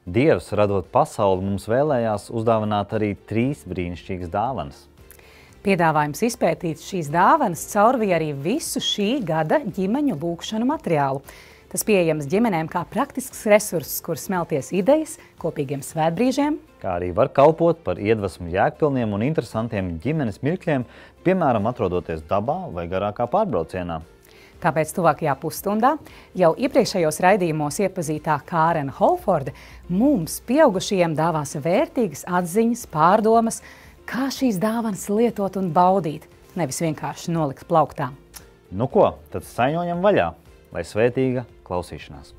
Dievs, radot pasauli, mums vēlējās uzdāvināt arī 3 brīnišķīgas dāvanas. Piedāvājums izpētīt šīs dāvanas caurvija arī visu šī gada ģimeņu lūgšanu materiālu. Tas pieejams ģimenēm kā praktisks resurss, kur smelties idejas kopīgiem svētbrīžiem. Kā arī var kalpot par iedvesmu jēgpilniem un interesantiem ģimenes mirkļiem, piemēram, atrodoties dabā vai garākā pārbraucienā. Tāpēc tuvākajā pusstundā jau iepriekšējos raidījumos iepazītā Kārena Holforde mums, pieaugušajiem, dāvās vērtīgas atziņas, pārdomas, kā šīs dāvanas lietot un baudīt, nevis vienkārši nolikt plauktā. Nu ko, tad saņojam vaļā, lai svētīga klausīšanās.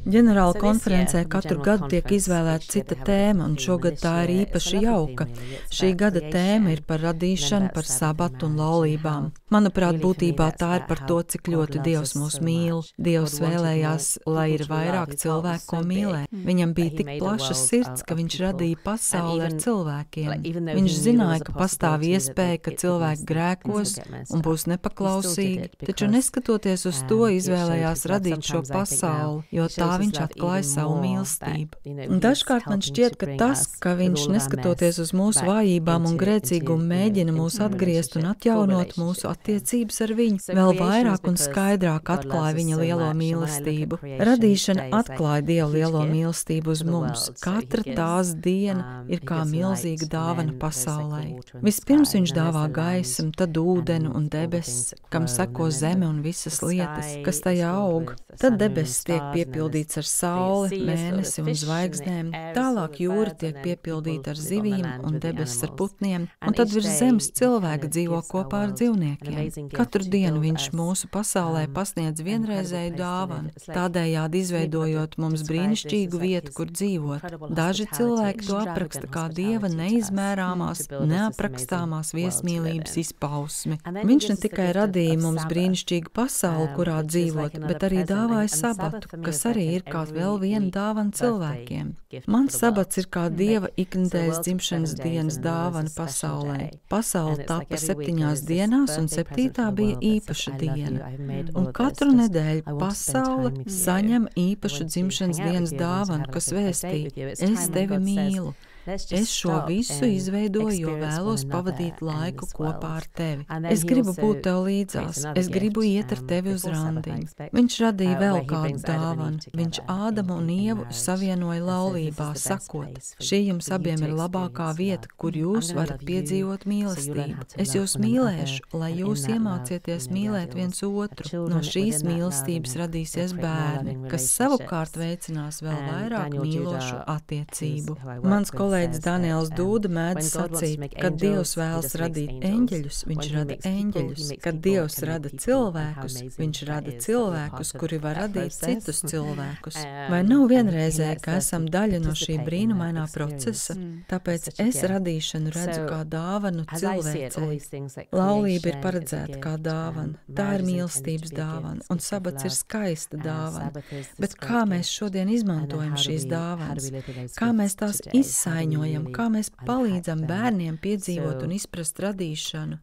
Ģenerāla konferencē katru gadu tiek izvēlēta cita tēma, un šogad tā ir īpaši jauka. Šī gada tēma ir par radīšanu, par sabatu un laulībām. Manuprāt, būtībā tā ir par to, cik ļoti Dievs mūs mīl. Dievs vēlējās, lai ir vairāk cilvēku, ko mīlēt. Viņam bija tik plaša sirds, ka viņš radīja pasauli ar cilvēkiem. Viņš zināja, ka pastāv iespēja, ka cilvēki grēkos un būs nepaklausīgi, taču neskatoties uz to, izvēlējās radīt šo pasauli, jo tā viņš atklāja savu mīlestību. Un dažkārt man šķiet, ka tas, ka viņš neskatoties uz mūsu vājībām un grēcīgumu mēģina mūs atgriezt un atjaunot mūsu attiecības ar viņu, vēl vairāk un skaidrāk atklāja viņa lielo mīlestību. Radīšana atklāja Dievu lielo mīlestību uz mums. Katra tās diena ir kā milzīga dāvana pasaulē. Vispirms viņš dāvā gaismu, tad ūdeni un debesis, kam seko zeme un visas lietas, kas tajā aug. Tad debesis tiek piepildīts ar sauli, mēnesi un zvaigznēm, tālāk jūra tiek piepildīta ar zivīm un debesis ar putniem, un tad virs zemes cilvēki dzīvo kopā ar dzīvniekiem. Katru dienu viņš mūsu pasaulē pasniedz vienreizēju dāvanu, tādējādi izveidojot mums brīnišķīgu vietu, kur dzīvot. Daži cilvēki to apraksta kā Dieva neizmērāmās, neaprakstāmās viesmīlības izpausmi. Viņš ne tikai radīja mums brīnišķīgu pasauli, kurā dzīvot, bet arī dāvāja sabatu, kas arī ir kā vēl viena dāvana cilvēkiem. Mans sabats ir kā Dieva iknedēļas dzimšanas dienas dāvana pasaulē. Pasaule tapa 7 dienās, un 7. bija īpaša diena. Un katru nedēļu pasaule saņem īpašu dzimšanas dienas dāvanu, kas vēstī: es tevi mīlu. Es šo visu izveidoju, jo vēlos pavadīt laiku kopā ar tevi. Es gribu būt tev līdzās, es gribu iet ar tevi uz randiņu. Viņš radīja vēl kādu dāvanu. Viņš Ādamu un Ievu savienoja laulībā, sakot: šī jums abiem ir labākā vieta, kur jūs varat piedzīvot mīlestību. Es jūs mīlēšu, lai jūs iemācieties mīlēt viens otru. No šīs mīlestības radīsies bērni, kas savukārt veicinās vēl vairāk mīlošu attiecību. Mans kolēģis Daniels Dūda mēdz sacīt, kad Dievs vēlas radīt eņģeļus, viņš rada eņģeļus. Kad Dievs rada cilvēkus, viņš rada cilvēkus, kuri var radīt citus cilvēkus. Vai nav vienreizē, ka esam daļa no šī brīnumainā procesa? Tāpēc es radīšanu redzu kā dāvanu cilvēcei. Laulība ir paredzēta kā dāvana. Tā ir mīlestības dāvana, un sabats ir skaista dāvana. Bet kā mēs šodien izmantojam šīs dāvanas? Kā mēs tās izsaiņojam? Kā mēs palīdzam bērniem piedzīvot un izprast radīšanu?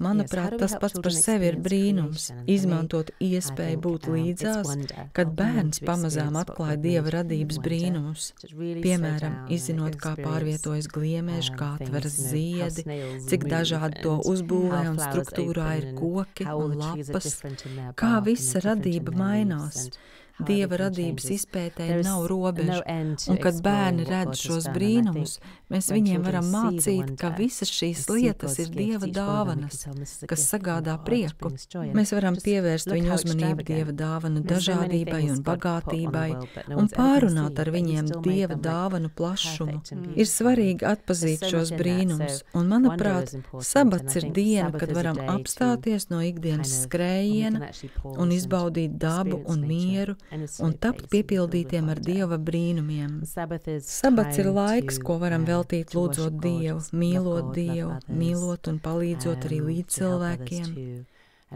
Manuprāt, tas pats par sevi ir brīnums. Izmantot iespēju būt līdzās, kad bērns pamazām atklāja Dieva radības brīnumus. Piemēram, izzinot, kā pārvietojas gliemeži, kā atveras ziedi, cik dažādi to uzbūvē un struktūrā ir koki un lapas, kā visa radība mainās. Dieva radības izpētē nav robežu, un kad bērni redz šos brīnumus, mēs viņiem varam mācīt, ka visas šīs lietas ir Dieva dāvanas, kas sagādā prieku. Mēs varam pievērst viņu uzmanību Dieva dāvanu dažādībai un bagātībai un pārunāt ar viņiem Dieva dāvanu plašumu. Ir svarīgi atpazīt šos brīnumus, un, manuprāt, sabats ir diena, kad varam apstāties no ikdienas skrējiena un izbaudīt dabu un mieru, un tapt piepildītiem ar Dieva brīnumiem. Sabats ir laiks, ko varam veltīt lūdzot Dievu, mīlot un palīdzot arī līdzcilvēkiem.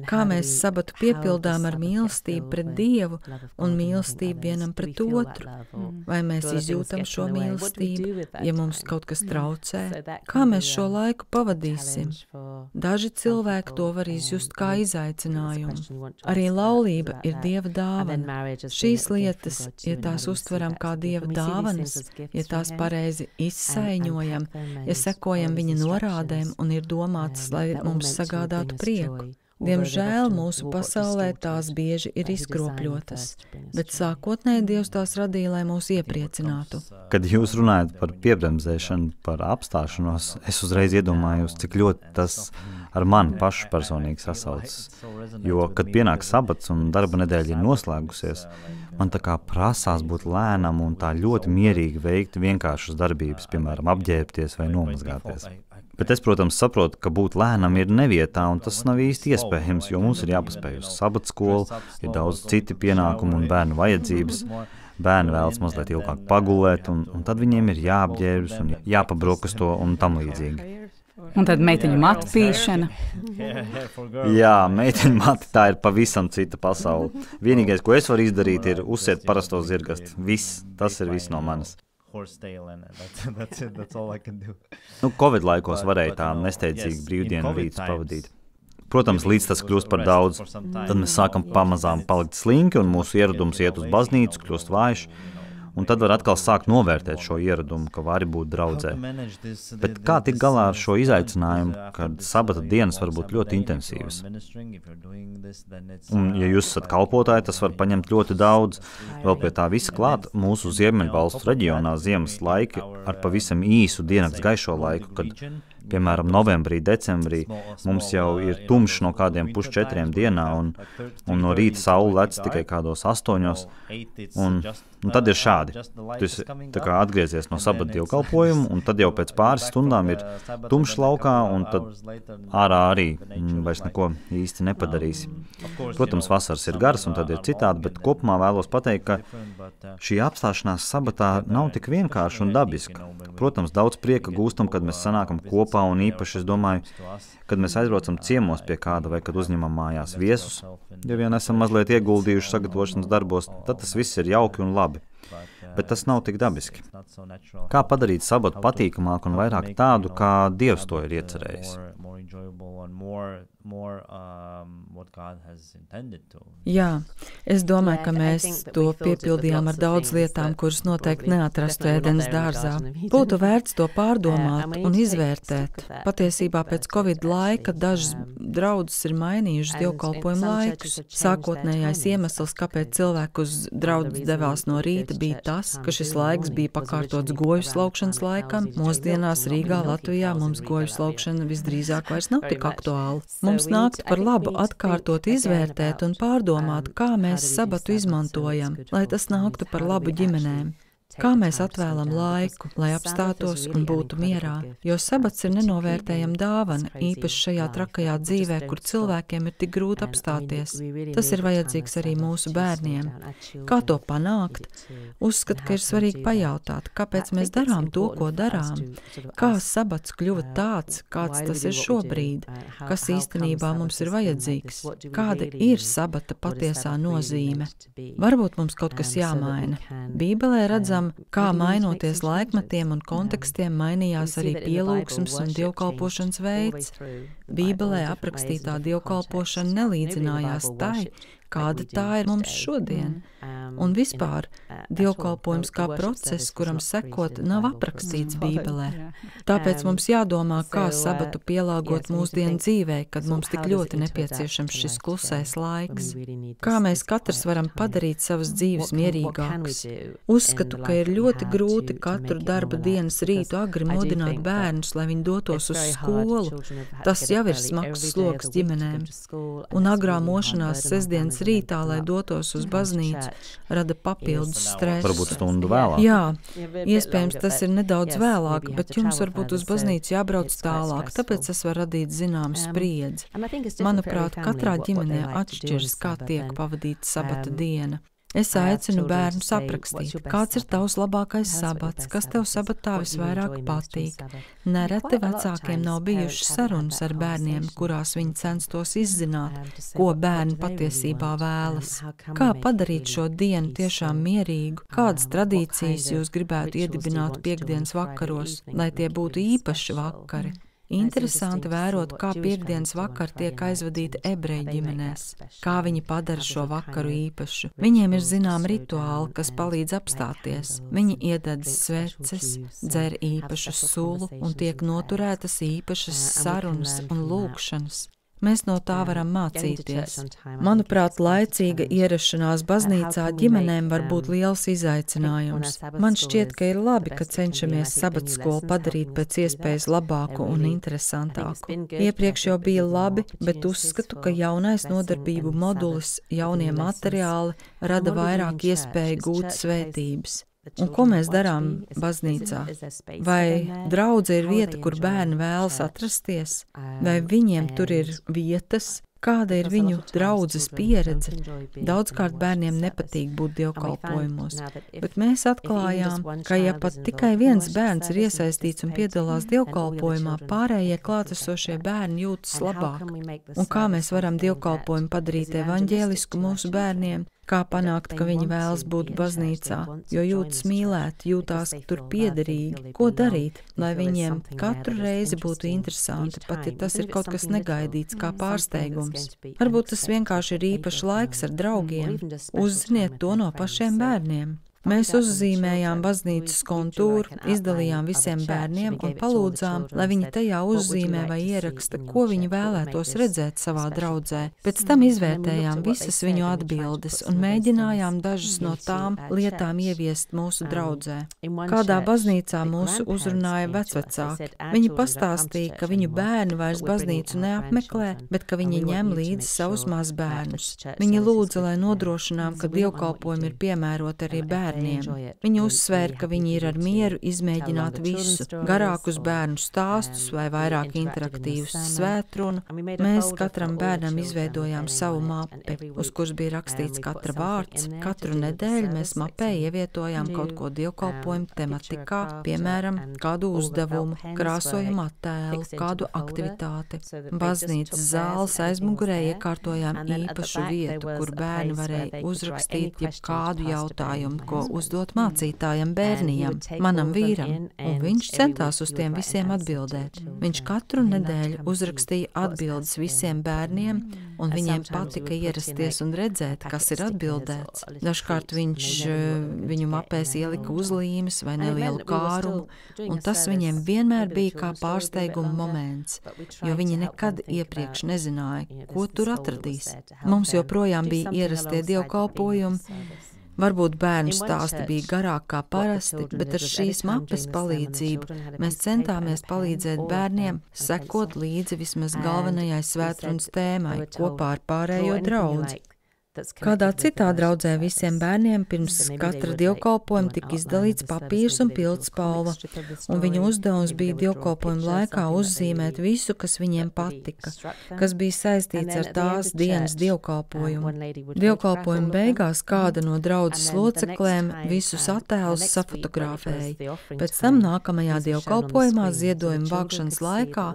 Kā mēs sabatu piepildām ar mīlestību pret Dievu un mīlestību vienam pret otru? Vai mēs izjūtam šo mīlestību, ja mums kaut kas traucē? Kā mēs šo laiku pavadīsim? Daži cilvēki to var izjust kā izaicinājumu. Arī laulība ir Dieva dāvana. Šīs lietas, ja tās uztveram kā Dieva dāvanas, ja tās pareizi izsaiņojam, ja sekojam viņa norādēm un ir domātas, lai mums sagādātu prieku. Diemžēl mūsu pasaulē tās bieži ir izkropļotas, bet sākotnēji Dievs tās radīja, lai mūs iepriecinātu. Kad jūs runājat par piebremzēšanu, par apstāšanos, es uzreiz iedomājos, cik ļoti tas ar mani pašu personīgi sasaucas. Jo, kad pienāk sabats un darba nedēļa ir noslēgusies, man tā kā prasās būt lēnam un tā ļoti mierīgi veikt vienkāršas darbības, piemēram, apģērbties vai nomazgāties. Bet es, protams, saprotu, ka būt lēnam ir nevietā, un tas nav īsti iespējams, jo mums ir jāpaspēj uz sabatskolu, ir daudz citi pienākumi un bērnu vajadzības. Bērni vēlas mazliet ilgāk pagulēt, un tad viņiem ir jāapģērbjas un jāpabrokasto un tam līdzīgi. Un tad meiteņu matu pīšana. Jā, meiteņu mati tā ir pavisam cita pasaule. Vienīgais, ko es varu izdarīt, ir uzsēt parasto zirgastu. Viss, tas ir viss no manis. Covid laikos varēja tā nesteidzīgi brīvdienu rītus pavadīt. Protams, līdz tas kļūst par daudz. Tad mēs sākam pamazām palikt slinki un mūsu ieradums iet uz baznīcu, kļūst vājš. Un tad var atkal sākt novērtēt šo ieradumu, ka vari būt draudzē. Bet kā tikt galā ar šo izaicinājumu, kad sabata dienas var būt ļoti intensīvas? Un, ja jūs esat kalpotāji, tas var paņemt ļoti daudz. Vēl pie tā visa klāt mūsu Ziemeļvalstu reģionā ziemas laiki ar pavisam īsu diennakts gaišo laiku, kad, piemēram, novembrī, decembrī mums jau ir tumšs no kādiem 3-4 dienā, un no rīta saule lec tikai kādos 8. Un tad ir šādi. Tu esi tā kā atgriezies no sabata dievkalpojuma, un tad jau pēc pāris stundām ir tumšs laukā, un tad ārā arī vairs neko īsti nepadarīsi. Protams, vasaras ir garas, un tad ir citādi, bet kopumā vēlos pateikt, ka šī apstāšanās sabatā nav tik vienkārša un dabiska. Protams, daudz prieka gūstam, kad mēs sanākam kopā, un īpaši, es domāju, kad mēs aizbraucam ciemos pie kāda vai kad uzņemam mājās viesus, ja vien esam mazliet ieguldījuši sagatavošanas darbos, tad tas viss ir jauki un labi. Bet tas nav tik dabiski. Kā padarīt sabatu patīkamāku un vairāk tādu, kā Dievs to ir iecerējis? Jā, es domāju, ka mēs to piepildījām ar daudz lietām, kuras noteikti neatrastu ēdenes dārzā. Būtu vērts to pārdomāt un izvērtēt. Patiesībā pēc Covid laika dažas draudzes ir mainījušas dievkalpojumu laikus. Sākotnējais iemesls, kāpēc cilvēki uz draudzes devās no rīta, bija tas, ka šis laiks bija pakārtots goju slaukšanas laikam. Mūsdienās Rīgā, Latvijā mums goju slaukšana visdrīzāk vairs nav tik aktuāla. Mums nāktu par labu atkārtot, izvērtēt un pārdomāt, kā mēs sabatu izmantojam, lai tas nāktu par labu ģimenēm. Kā mēs atvēlam laiku, lai apstātos un būtu mierā, jo sabats ir nenovērtējama dāvana, īpaši šajā trakajā dzīvē, kur cilvēkiem ir tik grūti apstāties. Tas ir vajadzīgs arī mūsu bērniem. Kā to panākt? Uzskatu, ka ir svarīgi pajautāt, kāpēc mēs darām to, ko darām, kā sabats kļuva tāds, kāds tas ir šobrīd, kas īstenībā mums ir vajadzīgs, kāda ir sabata patiesā nozīme. Varbūt mums kaut kas jāmaina. Bībelē redzam, kā mainoties laikmetiem un kontekstiem mainījās arī pielūgsmes un dievkalpošanas veids. Bībelē aprakstītā dievkalpošana nelīdzinājās tai, kāda tā ir mums šodien. Un vispār dievkalpojums kā process, kuram sekot, nav aprakstīts Bībelē. Tāpēc mums jādomā, kā sabatu pielāgot mūsdienu dzīvē, kad mums tik ļoti nepieciešams šis klusais laiks. Kā mēs katrs varam padarīt savas dzīves mierīgākas. Uzskatu, ka ir ļoti grūti katru darba dienas rītu agri modināt bērnus, lai viņi dotos uz skolu. Tas jau ir smags sloks ģimenēm. Un agrā mošanās sestdienas rītā, lai dotos uz baznīcu, rada papildus stresu. Varbūt stundu vēlāk. Jā, iespējams tas ir nedaudz vēlāk, bet jums varbūt uz baznīcu jābrauc tālāk, tāpēc tas var radīt zināmu spriedzi. Manuprāt, katrā ģimenē atšķiras, kā tiek pavadīta sabata diena. Es aicinu bērnus aprakstīt, kāds ir tavs labākais sabats, kas tev sabatā visvairāk patīk. Nereti vecākiem nav bijušas sarunas ar bērniem, kurās viņi censtos izzināt, ko bērni patiesībā vēlas. Kā padarīt šo dienu tiešām mierīgu, kādas tradīcijas jūs gribētu iedibināt piektdienas vakaros, lai tie būtu īpaši vakari? Interesanti vērot, kā piektdienas vakar tiek aizvadīti ebreju ģimenēs, kā viņi padara šo vakaru īpašu. Viņiem ir zināmi rituāli, kas palīdz apstāties. Viņi iededz sveces, dzer īpašu sulu un tiek noturētas īpašas sarunas un lūkšanas. Mēs no tā varam mācīties. Manuprāt, laicīga ierašanās baznīcā ģimenēm var būt liels izaicinājums. Man šķiet, ka ir labi, ka cenšamies sabatskolu padarīt pēc iespējas labāku un interesantāku. Iepriekš jau bija labi, bet uzskatu, ka jaunais nodarbību modulis, jaunie materiāli rada vairāk iespēju gūt svētības. Un ko mēs darām baznīcā? Vai draudze ir vieta, kur bērni vēlas atrasties? Vai viņiem tur ir vietas? Kāda ir viņu draudzes pieredze? Daudzkārt bērniem nepatīk būt dievkalpojumos, bet mēs atklājām, ka ja pat tikai viens bērns ir iesaistīts un piedalās dievkalpojumā, pārējie klātesošie bērni jūtas labāk. Un kā mēs varam dievkalpojumu padarīt evaņģēlisku mūsu bērniem? Kā panākt, ka viņi vēlas būt baznīcā, jo jūtas mīlēti, jūtās tur piederīgi? Ko darīt, lai viņiem katru reizi būtu interesanti, pat ja tas ir kaut kas negaidīts kā pārsteigums? Varbūt tas vienkārši ir īpašs laiks ar draugiem. Uzziniet to no pašiem bērniem. Mēs uzzīmējām baznīcas kontūru, izdalījām visiem bērniem un palūdzām, lai viņi tajā uzzīmē vai ieraksta, ko viņi vēlētos redzēt savā draudzē. Pēc tam izvērtējām visas viņu atbildes un mēģinājām dažas no tām lietām ieviest mūsu draudzē. Kādā baznīcā mūsu uzrunāja vecvecāki. Viņi pastāstīja, ka viņu bērni vairs baznīcu neapmeklē, bet ka viņi ņem līdzi savus mazbērnus. Viņi lūdza, lai nodrošinām, ka dievkalpojumi ir piemēroti arī bērniem. Viņi uzsvēra, ka viņi ir ar mieru izmēģināt visu, garākus bērnu stāstus vai vairāk interaktīvus svētrunu. Mēs katram bērnam izveidojām savu mapi, uz kuras bija rakstīts katra vārds. Katru nedēļu mēs mapē ievietojām kaut ko dievkalpojumu tematikā, piemēram, kādu uzdevumu, krāsojumu attēlu, kādu aktivitāti. Baznīcas zāles aizmugurē iekārtojām īpašu vietu, kur bērni varēja uzrakstīt jebkādu jautājumu, ko uzdot mācītājam bērnījam, manam vīram, un viņš centās uz tiem visiem atbildēt. Viņš katru nedēļu uzrakstīja atbildes visiem bērniem, un viņiem patika ierasties un redzēt, kas ir atbildēts. Dažkārt viņš viņu mapēs ielika uzlīmes vai nelielu kārumu, un tas viņiem vienmēr bija kā pārsteiguma moments, jo viņi nekad iepriekš nezināja, ko tur atradīs. Mums joprojām bija ierastie dievkalpojumi. Varbūt bērnu stāsti bija garāk kā parasti, bet ar šīs mapes palīdzību mēs centāmies palīdzēt bērniem sekot līdzi vismaz galvenajai svētrunas tēmai kopā ar pārējo draudzi. Kādā citā draudzē visiem bērniem pirms katra dievkalpojuma tika izdalīts papīrs un pildspalva, un viņu uzdevums bija dievkalpojuma laikā uzzīmēt visu, kas viņiem patika, kas bija saistīts ar tās dienas dievkalpojumu. Dievkalpojuma beigās kāda no draudzes loceklēm visus attēlus safotografēja. Pēc tam nākamajā dievkalpojumā ziedojuma vākšanas laikā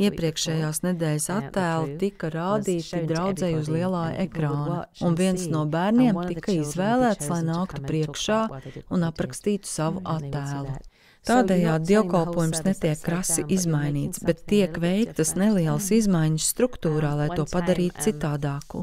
iepriekšējās nedēļas attēli tika rādīti draudzei uz lielā ekrāna. Un viens no bērniem tika izvēlēts, lai nāktu priekšā un aprakstītu savu attēlu. Tādējādi dievkalpojums netiek krasi izmainīts, bet tiek veiktas nelielas izmaiņas struktūrā, lai to padarītu citādāku.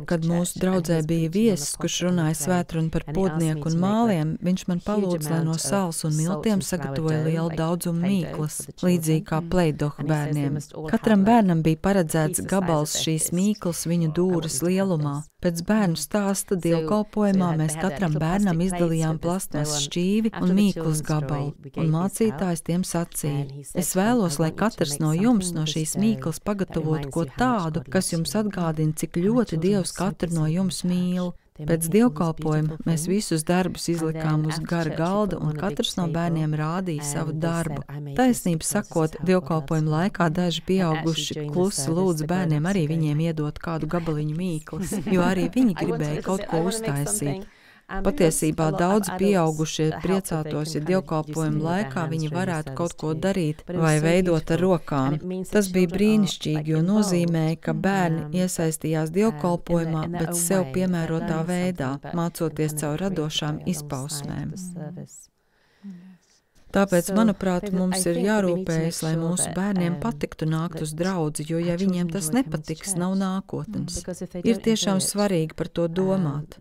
Kad mūsu draudzē bija viesis, kurš runāja svētrunu par podnieku un māliem, viņš man palūdza, lai no sāls un miltiem sagatavoja lielu daudzumu mīklas, līdzīgi kā pleidohu bērniem. Katram bērnam bija paredzēts gabals šīs mīklas viņu dūres lielumā. Pēc bērnu stāsta dievkalpojumā mēs katram bērnam izdalījām plastmasas šķīvi un mīklas gabalu, un mācītājs tiem sacīja: es vēlos, lai katrs no jums no šīs mīklas pagatavotu ko tādu, kas jums atgādina, cik ļoti Dievs katru no jums mīl. Pēc dievkalpojuma mēs visus darbus izlikām uz gara galda, un katrs no bērniem rādīja savu darbu. Taisnību sakot, dievkalpojuma laikā daži pieauguši klusi lūdza bērniem arī viņiem iedot kādu gabaliņu mīklas, jo arī viņi gribēja kaut ko uztaisīt. Patiesībā daudzi pieaugušie priecātos, ja dievkalpojumu laikā viņi varētu kaut ko darīt vai veidot ar rokām. Tas bija brīnišķīgi, jo nozīmēja, ka bērni iesaistījās dievkalpojumā, bet sev piemērotā veidā, mācoties caur radošām izpausmēm. Tāpēc, manuprāt, mums ir jārūpējas, lai mūsu bērniem patiktu nākt uz draudzi, jo, ja viņiem tas nepatiks, nav nākotnes. Ir tiešām svarīgi par to domāt.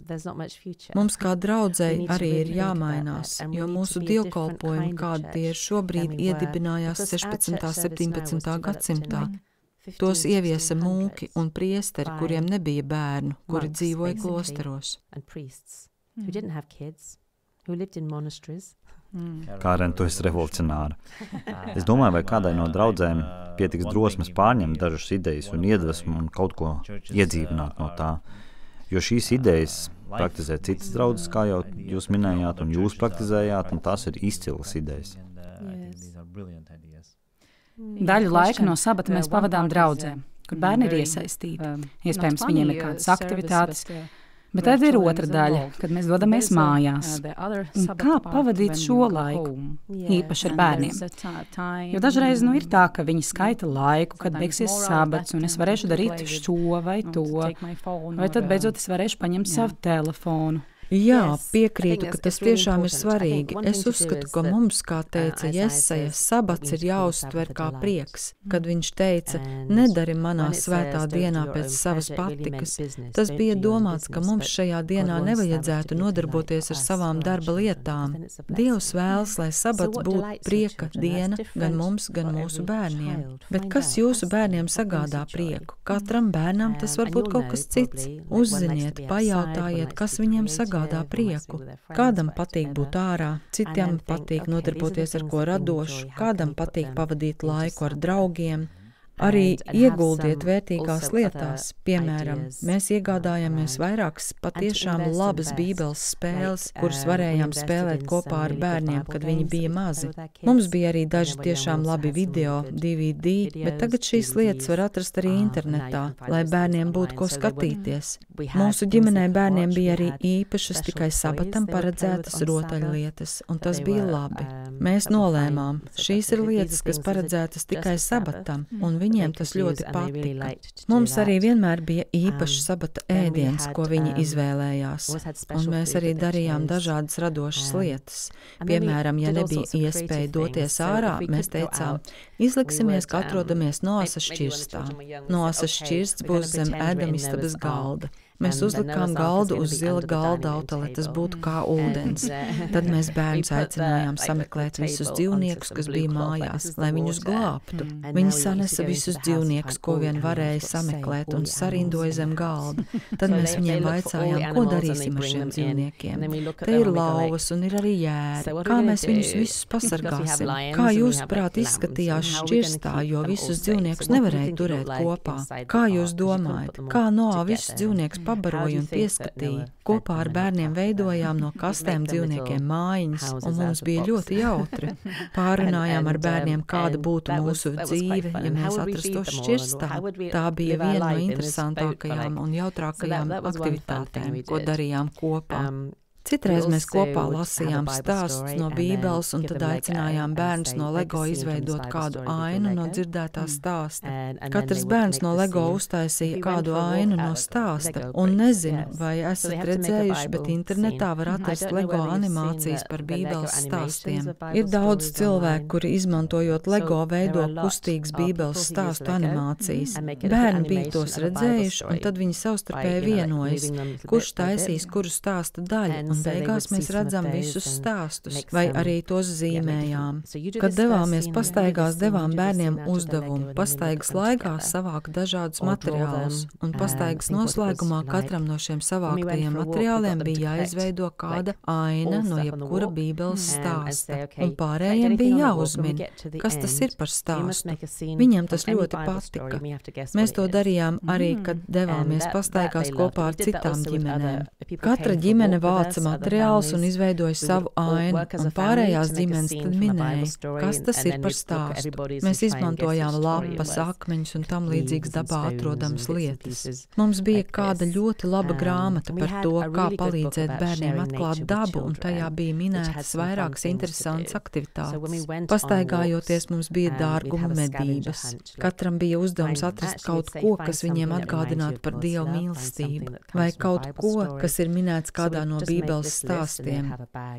Mums kā draudzei arī ir jāmainās, jo mūsu dievkalpojumi, kādi tie ir šobrīd, iedibinājās 16. 17. gadsimtā. Tos ieviesa mūki un priesteri, kuriem nebija bērnu, kuri dzīvoja klosteros. Kāren, tu esi revolucionāra. Es domāju, vai kādai no draudzēm pietiks drosmes pārņemt dažas idejas un iedvesmu un kaut ko iedzīvināt no tā. Jo šīs idejas praktizē citas draudzes, kā jau jūs minējāt, un jūs praktizējāt, un tās ir izcilas idejas. Daļu laika no sabata mēs pavadām draudzē, kur bērni ir iesaistīti. Iespējams, viņiem ir kādas aktivitātes. Bet tad ir otra daļa, kad mēs dodamies mājās. Un kā pavadīt šo laiku, īpaši ar bērniem? Jo dažreiz ir tā, ka viņi skaita laiku, kad beigsies sabats, un es varēšu darīt šo vai to. Vai tad beidzot es varēšu paņemt savu telefonu. Jā, piekrītu, ka tas tiešām ir svarīgi. Es uzskatu, ka mums, kā teica Jesaja, sabats ir jāuztver kā prieks. Kad viņš teica, nedari manā svētā dienā pēc savas patikas, tas bija domāts, ka mums šajā dienā nevajadzētu nodarboties ar savām darba lietām. Dievs vēlas, lai sabats būtu prieka diena gan mums, gan mūsu bērniem. Bet kas jūsu bērniem sagādā prieku? Katram bērnam tas var būt kaut kas cits. Uzziniet, pajautājiet, kas viņiem sagādā prieku. Kādam patīk būt ārā, citiem patīk nodarboties ar ko radošu, kādam patīk pavadīt laiku ar draugiem. Arī ieguldiet vērtīgās lietās. Piemēram, mēs iegādājāmies vairākas patiešām labas bībeles spēles, kuras varējām spēlēt kopā ar bērniem, kad viņi bija mazi. Mums bija arī daži tiešām labi video, DVD, bet tagad šīs lietas var atrast arī internetā, lai bērniem būtu ko skatīties. Mūsu ģimenē bērniem bija arī īpašas tikai sabatam paredzētas rotaļlietas, un tas bija labi. Mēs nolēmām, šīs ir lietas, kas paredzētas tikai sabatam, un viņiem tas ļoti patika. Mums arī vienmēr bija īpašs sabata ēdiens, ko viņi izvēlējās, un mēs arī darījām dažādas radošas lietas. Piemēram, ja nebija iespēja doties ārā, mēs teicām, izliksimies, ka atrodamies Noasas šķirstā. Noasas šķirsts būs zem ēdamistabas galda. Mēs uzlikām galdu uz zila galda auta, lai tas būtu kā ūdens. Tad mēs bērnus aicinājām sameklēt visus dzīvniekus, kas bija mājās, lai viņus glābtu. Viņi sanesa visus dzīvniekus, ko vien varēja sameklēt, un sarindoja zem galda. Tad mēs viņiem vaicājām, ko darīsim ar šiem dzīvniekiem. Te ir lauvas un ir arī jēri. Kā mēs viņus visus pasargāsim? Kā jūsuprāt izskatījās šķirstā, jo visus dzīvniekus nevarēja turēt kopā? Kā jūs domājat? Kā Noā visus dzīvniekus pabaroja un pieskatīja? Kopā ar bērniem veidojām no kastēm dzīvniekiem mājiņas, un mums bija ļoti jautri. Pārunājām ar bērniem, kāda būtu mūsu dzīve, ja mēs atrastos šķirstā. Tā bija viena no interesantākajām un jautrākajām aktivitātēm, ko darījām kopā. Citreiz mēs kopā lasījām stāstus no Bībeles un tad aicinājām bērnus no LEGO izveidot kādu ainu no dzirdētā stāsta. Katrs bērns no LEGO uztaisīja kādu ainu no stāsta, un nezinu, vai esat redzējuši, bet internetā var atrast LEGO animācijas par Bībeles stāstiem. Ir daudz cilvēku, kuri izmantojot LEGO veido kustīgas Bībeles stāstu animācijas. Bērni bija tos redzējuši, un tad viņi savstarpēji vienojas, kurš taisīs kuru stāsta daļu. Un beigās mēs redzam visus stāstus, vai arī tos zīmējām. Kad devāmies pastaigās, devām bērniem uzdevumu pastaigas laikā savākt dažādus materiālus, un pastaigas noslēgumā katram no šiem savāktajiem materiāliem bija jāizveido kāda aina no jebkura Bībeles stāsta, un pārējiem bija jāuzmin, kas tas ir par stāstu. Viņiem tas ļoti patika. Mēs to darījām arī, kad devāmies pastaigās kopā ar citām ģimenēm. Katra ģimene vāca panta materiāls un izveidoja savu ainu, un pārējās ģimenes tad minēja, kas tas ir par stāstu. Mēs izmantojām lapas, akmeņus un tam līdzīgas dabā atrodamas lietas. Mums bija kāda ļoti laba grāmata par to, kā palīdzēt bērniem atklāt dabu, un tajā bija minētas vairākas interesantas aktivitātes. Pastaigājoties mums bija dārguma medības. Katram bija uzdevums atrast kaut ko, kas viņiem atgādinātu par Dieva mīlestību, vai kaut ko, kas ir minēts kādā no Bībeles stāstiem.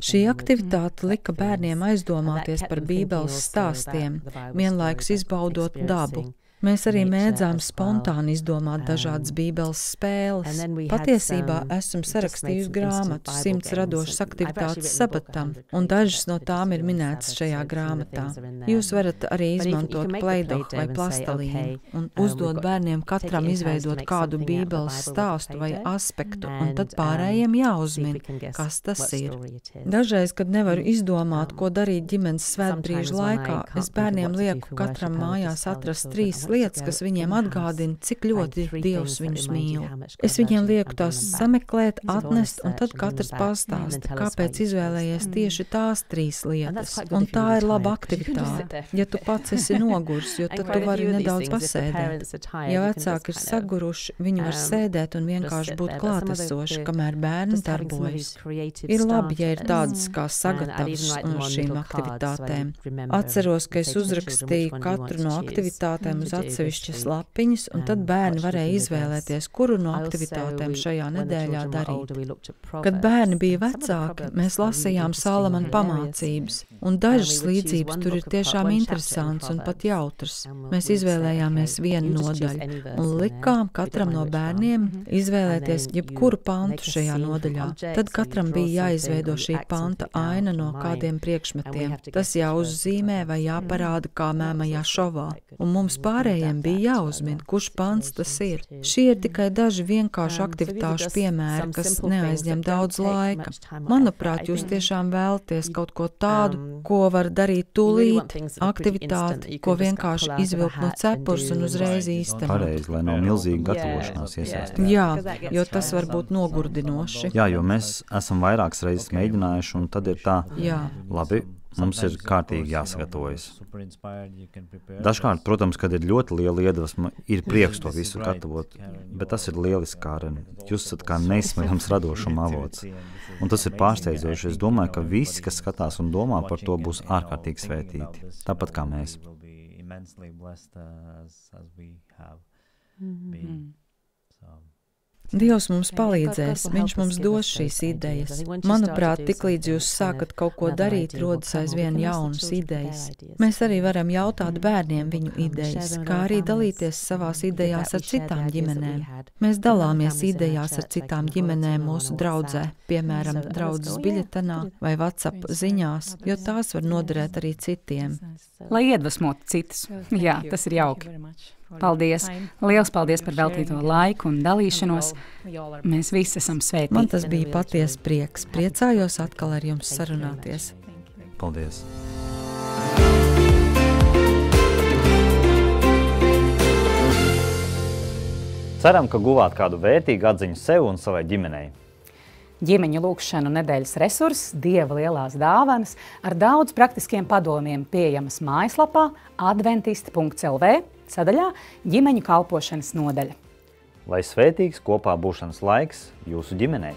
Šī aktivitāte lika bērniem aizdomāties par Bībeles stāstiem, vienlaikus izbaudot dabu. Mēs arī mēdzām spontāni izdomāt dažādas Bībeles spēles. Patiesībā esam sarakstījusi grāmatu 100 radošas aktivitātes sabatam, un dažas no tām ir minētas šajā grāmatā. Jūs varat arī izmantot Play-Doh vai plastelīnu un uzdot bērniem katram izveidot kādu Bībeles stāstu vai aspektu, un tad pārējiem jāuzmin, kas tas ir. Dažreiz, kad nevaru izdomāt, ko darīt ģimenes svētbrīžu laikā, es bērniem lieku katram mājās atrast 3 lietas, kas viņiem atgādina, cik ļoti Dievs viņus mīl. Es viņiem lieku tās sameklēt, atnest, un tad katrs pastāsta, kāpēc izvēlējies tieši tās 3 lietas. Un tā ir laba aktivitāte. Ja tu pats esi nogurs, jo tad tu vari nedaudz pasēdēt. Ja vecāki ir saguruši, viņi var sēdēt un vienkārši būt klātesoši, kamēr bērni darbojas. Ir labi, ja ir tādas kā sagatavas no šīm aktivitātēm. Atceros, ka es uzrakstīju katru no aktivitātēm uz atsevišķas lapiņas, un tad bērni varēja izvēlēties, kuru no aktivitātēm šajā nedēļā darīt. Kad bērni bija vecāki, mēs lasījām Salamana pamācības, un dažas līdzības tur ir tiešām interesants un pat jautrs. Mēs izvēlējāmies vienu nodaļu, un likām katram no bērniem izvēlēties jebkuru pantu šajā nodaļā. Tad katram bija jāizveido šī panta aina no kādiem priekšmetiem. Tas jāuzzīmē vai jāparāda kā mēmajā šovā, un mums pārējiem bija jāuzmin, kurš pants tas ir. Šie ir tikai daži vienkārši aktivitāšu piemēri, kas neaizņem daudz laika. Manuprāt, jūs tiešām vēlaties kaut ko tādu, ko var darīt tūlīt, aktivitāti, ko vienkārši izvilkt no cepures un uzreiz īstenot. Pareizi, lai nav milzīga gatavošanās iesaistīt. Jā, jo tas var būt nogurdinoši. Jā, jo mēs esam vairākas reizes mēģinājuši, un tad ir tā, labi, mums ir kārtīgi jāsagatavojas. Dažkārt, protams, kad ir ļoti liela iedvesma, ir prieks to visu gatavot, bet tas ir lieliski, Kāren. Jūs esat kā neizsmerams radošuma avots. Un tas ir pārsteidzoši. Es domāju, ka visi, kas skatās un domā par to, būs ārkārtīgi svētīti. Tāpat kā mēs. Dievs mums palīdzēs, viņš mums dos šīs idejas. Manuprāt, tiklīdz jūs sākat kaut ko darīt, rodas aizvien jaunas idejas. Mēs arī varam jautāt bērniem viņu idejas, kā arī dalīties savās idejās ar citām ģimenēm. Mēs dalāmies idejās ar citām ģimenēm mūsu draudzē, piemēram, draudzes biļetenā vai WhatsApp ziņās, jo tās var noderēt arī citiem. Lai iedvesmotu citus. Jā, tas ir jauki. Paldies! Liels paldies par veltīto laiku un dalīšanos. Mēs visi esam svētīti. Man tas bija patiesi prieks. Priecājos atkal ar jums sarunāties. Paldies! Ceram, ka guvāt kādu vērtīgu atziņu sev un savai ģimenei. Ģimeņu lūgšanu nedēļas resurss, Dieva lielās dāvanas, ar daudz praktiskiem padomiem pieejamas mājaslapā adventisti.lv sadaļā ģimeņu kalpošanas nodaļa. Lai svētīgs kopā būšanas laiks jūsu ģimenei!